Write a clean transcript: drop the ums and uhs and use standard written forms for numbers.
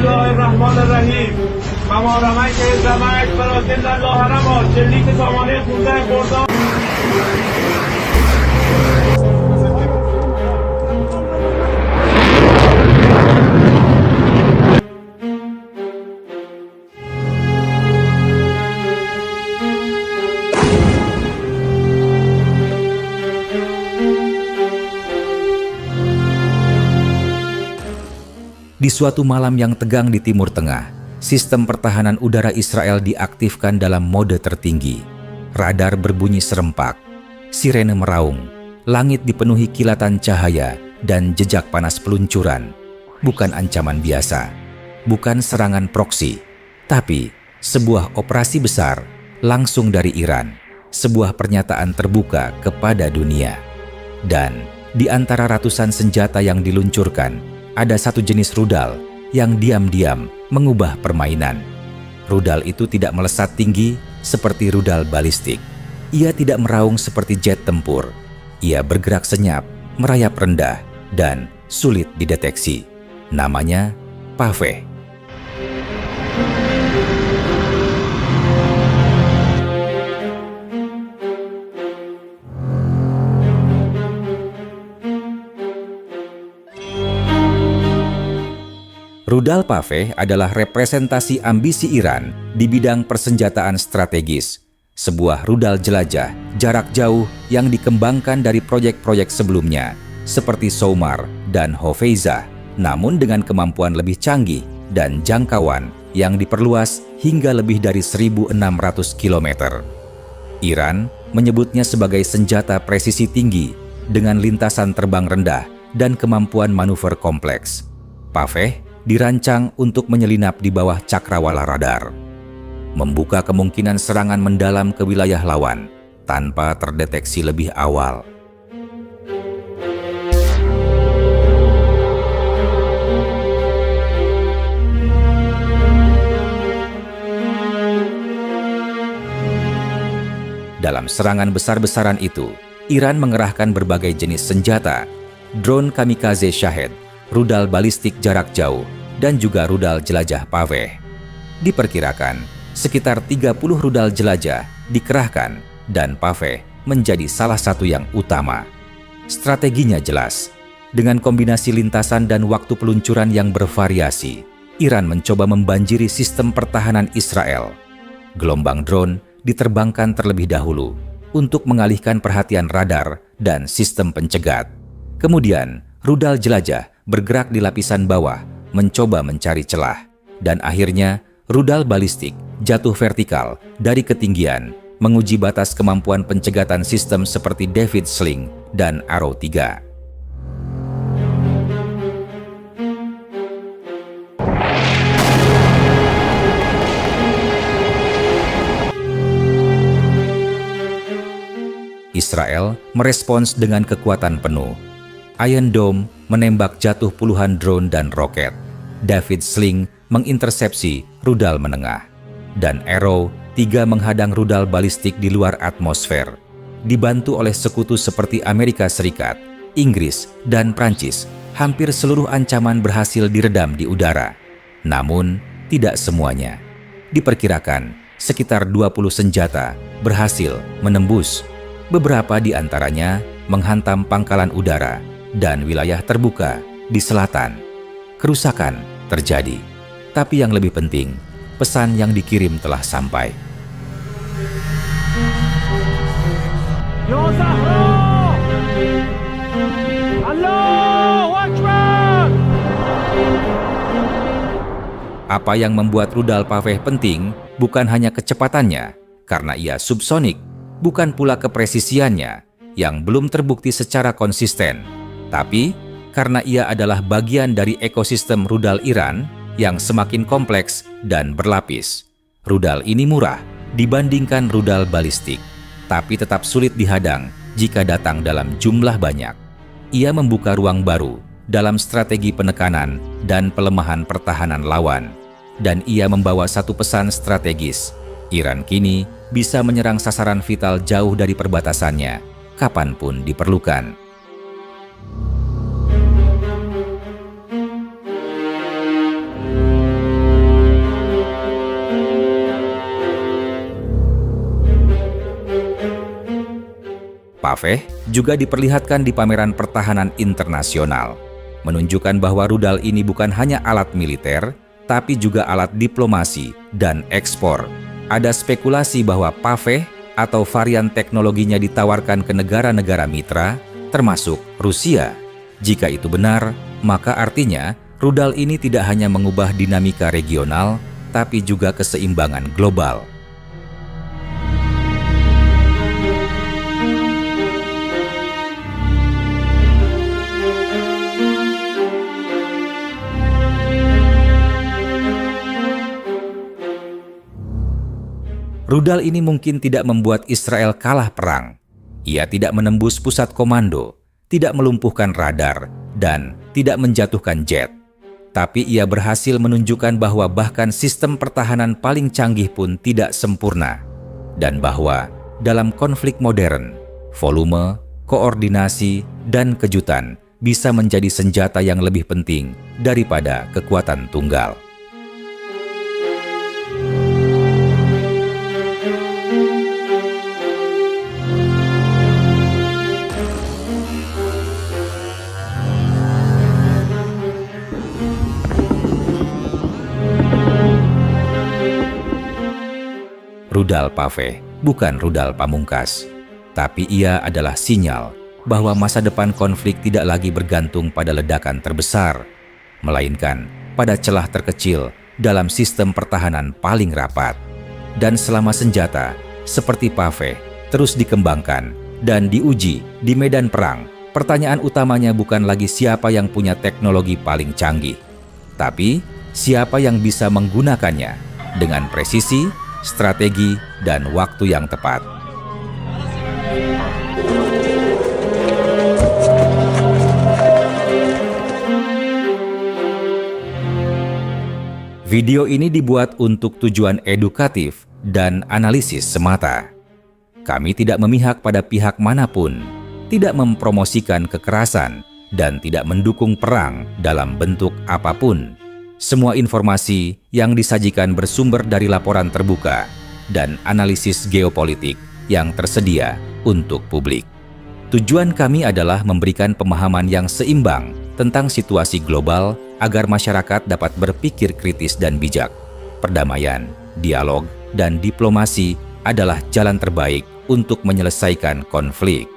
Bismillahirrahmanirrahim. ممارمک زمک فراتن الله حرمات شلیک سامانه 15 خرداد. Di suatu malam yang tegang di Timur Tengah, sistem pertahanan udara Israel diaktifkan dalam mode tertinggi. Radar berbunyi serempak, sirene meraung, langit dipenuhi kilatan cahaya dan jejak panas peluncuran. Bukan ancaman biasa, bukan serangan proksi, tapi sebuah operasi besar langsung dari Iran, sebuah pernyataan terbuka kepada dunia. Dan di antara ratusan senjata yang diluncurkan, ada satu jenis rudal yang diam-diam mengubah permainan. Rudal itu tidak melesat tinggi seperti rudal balistik. Ia tidak meraung seperti jet tempur. Ia bergerak senyap, merayap rendah, dan sulit dideteksi. Namanya Paveh. Rudal Paveh adalah representasi ambisi Iran di bidang persenjataan strategis. Sebuah rudal jelajah jarak jauh yang dikembangkan dari proyek-proyek sebelumnya, seperti Soumar dan Hofeiza, namun dengan kemampuan lebih canggih dan jangkauan yang diperluas hingga lebih dari 1.600 km. Iran menyebutnya sebagai senjata presisi tinggi dengan lintasan terbang rendah dan kemampuan manuver kompleks. Paveh dirancang untuk menyelinap di bawah cakrawala radar, membuka kemungkinan serangan mendalam ke wilayah lawan tanpa terdeteksi lebih awal. Dalam serangan besar-besaran itu, Iran mengerahkan berbagai jenis senjata, drone kamikaze Shahed, rudal balistik jarak jauh, dan juga rudal jelajah Paveh. Diperkirakan, sekitar 30 rudal jelajah dikerahkan dan Paveh menjadi salah satu yang utama. Strateginya jelas. Dengan kombinasi lintasan dan waktu peluncuran yang bervariasi, Iran mencoba membanjiri sistem pertahanan Israel. Gelombang drone diterbangkan terlebih dahulu untuk mengalihkan perhatian radar dan sistem pencegat. Kemudian, rudal jelajah bergerak di lapisan bawah, mencoba mencari celah. Dan akhirnya, rudal balistik jatuh vertikal dari ketinggian, menguji batas kemampuan pencegatan sistem seperti David Sling dan Arrow 3. Israel merespons dengan kekuatan penuh. Iron Dome menembak jatuh puluhan drone dan roket. David Sling mengintersepsi rudal menengah. Dan Arrow 3 menghadang rudal balistik di luar atmosfer. Dibantu oleh sekutu seperti Amerika Serikat, Inggris, dan Prancis, hampir seluruh ancaman berhasil diredam di udara. Namun, tidak semuanya. Diperkirakan, sekitar 20 senjata berhasil menembus. Beberapa di antaranya menghantam pangkalan udara dan wilayah terbuka di selatan. Kerusakan terjadi, tapi yang lebih penting, pesan yang dikirim telah sampai. Ya Zahra! Allahu Akbar! Apa yang membuat rudal Paveh penting bukan hanya kecepatannya, karena ia subsonik, bukan pula kepresisiannya yang belum terbukti secara konsisten, tapi karena ia adalah bagian dari ekosistem rudal Iran yang semakin kompleks dan berlapis. Rudal ini murah dibandingkan rudal balistik, tapi tetap sulit dihadang jika datang dalam jumlah banyak. Ia membuka ruang baru dalam strategi penekanan dan pelemahan pertahanan lawan. Dan ia membawa satu pesan strategis. Iran kini bisa menyerang sasaran vital jauh dari perbatasannya, kapanpun diperlukan. Paveh juga diperlihatkan di pameran pertahanan internasional, menunjukkan bahwa rudal ini bukan hanya alat militer, tapi juga alat diplomasi dan ekspor. Ada spekulasi bahwa Paveh atau varian teknologinya ditawarkan ke negara-negara mitra, termasuk Rusia. Jika itu benar, maka artinya rudal ini tidak hanya mengubah dinamika regional, tapi juga keseimbangan global. Rudal ini mungkin tidak membuat Israel kalah perang. Ia tidak menembus pusat komando, tidak melumpuhkan radar, dan tidak menjatuhkan jet. Tapi ia berhasil menunjukkan bahwa bahkan sistem pertahanan paling canggih pun tidak sempurna. Dan bahwa dalam konflik modern, volume, koordinasi, dan kejutan bisa menjadi senjata yang lebih penting daripada kekuatan tunggal. Rudal Paveh bukan rudal pamungkas, tapi ia adalah sinyal bahwa masa depan konflik tidak lagi bergantung pada ledakan terbesar, melainkan pada celah terkecil dalam sistem pertahanan paling rapat. Dan selama senjata seperti Paveh terus dikembangkan dan diuji di medan perang, pertanyaan utamanya bukan lagi siapa yang punya teknologi paling canggih, tapi siapa yang bisa menggunakannya dengan presisi, strategi, dan waktu yang tepat. Video ini dibuat untuk tujuan edukatif dan analisis semata. Kami tidak memihak pada pihak manapun, tidak mempromosikan kekerasan, dan tidak mendukung perang dalam bentuk apapun. Semua informasi yang disajikan bersumber dari laporan terbuka dan analisis geopolitik yang tersedia untuk publik. Tujuan kami adalah memberikan pemahaman yang seimbang tentang situasi global agar masyarakat dapat berpikir kritis dan bijak. Perdamaian, dialog, dan diplomasi adalah jalan terbaik untuk menyelesaikan konflik.